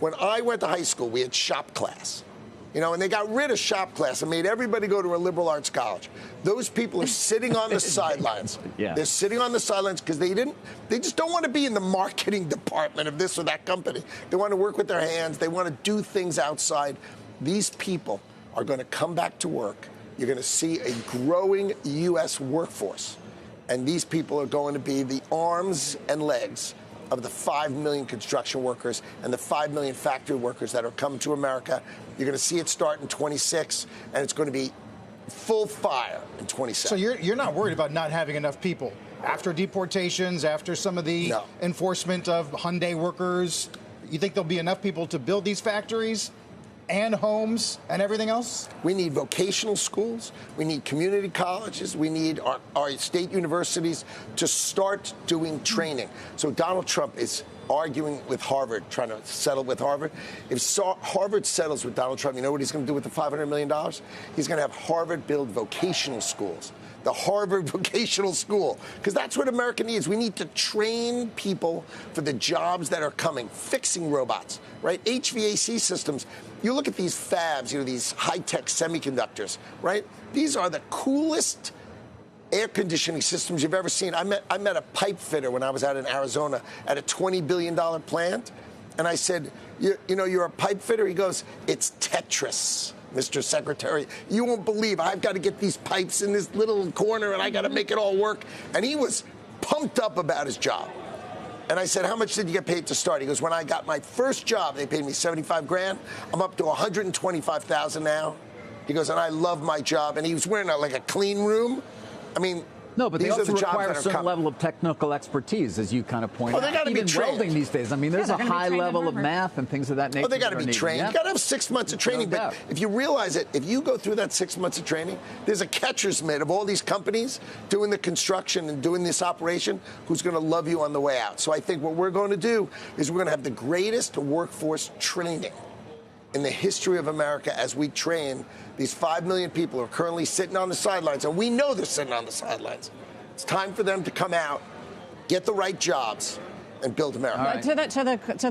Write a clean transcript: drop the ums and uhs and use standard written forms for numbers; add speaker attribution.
Speaker 1: When I went to high school, we had shop class. You know, and they got rid of shop class and made everybody go to a liberal arts college. Those people are sitting on the sidelines.
Speaker 2: Yeah.
Speaker 1: They're sitting on the sidelines because they just don't want to be in the marketing department of this or that company. They want to work with their hands. They want to do things outside. These people are going to come back to work. You're going to see a growing U.S. workforce. And these people are going to be the arms and legs of the 5 million construction workers and the 5 million factory workers that are coming to America. You're going to see it start in 26, and it's going to be full fire in 27.
Speaker 3: So you're not worried about not having enough people after deportations, after some of the enforcement of Hyundai workers? You think there'll be enough people to build these factories and homes and everything else?
Speaker 1: We need vocational schools. We need community colleges. We need our state universities to start doing training. So Donald Trump is arguing with Harvard, trying to settle with Harvard. If Harvard settles with Donald Trump, you know what he's going to do with the $500 million? He's going to have Harvard build vocational schools. The Harvard Vocational School, because that's what America needs. We need to train people for the jobs that are coming, fixing robots, right? HVAC systems. You look at these fabs, you know, these high-tech semiconductors, right? These are the coolest air conditioning systems you've ever seen. I met a pipe fitter when I was out in Arizona at a $20 billion plant, and I said, you know, you're a pipe fitter? He goes, it's Tetris, Mr. Secretary. You won't believe I've got to get these pipes in this little corner, and I got to make it all work. And he was pumped up about his job. And I said, how much did you get paid to start? He goes, when I got my first job, they paid me 75 grand. I'm up to 125,000 now. He goes, and I love my job. And he was wearing like a clean room. I mean,
Speaker 2: no, but they also require a certain
Speaker 1: coming.
Speaker 2: level of technical expertise, as you kind of pointed out.
Speaker 1: They got to be trained.
Speaker 2: Welding these days, I mean, there's a high level of math and things of that nature.
Speaker 1: Oh, they got to be trained. You got to have 6 months of training. But if you realize it, if you go through that 6 months of training, there's a catcher's mitt of all these companies doing the construction and doing this operation who's going to love you on the way out. So I think what we're going to do is we're going to have the greatest workforce training in the history of America as we train these 5 million people who are currently sitting on the sidelines, and we know they're sitting on the sidelines. It's time for them to come out, get the right jobs, and build America.
Speaker 4: Right. To the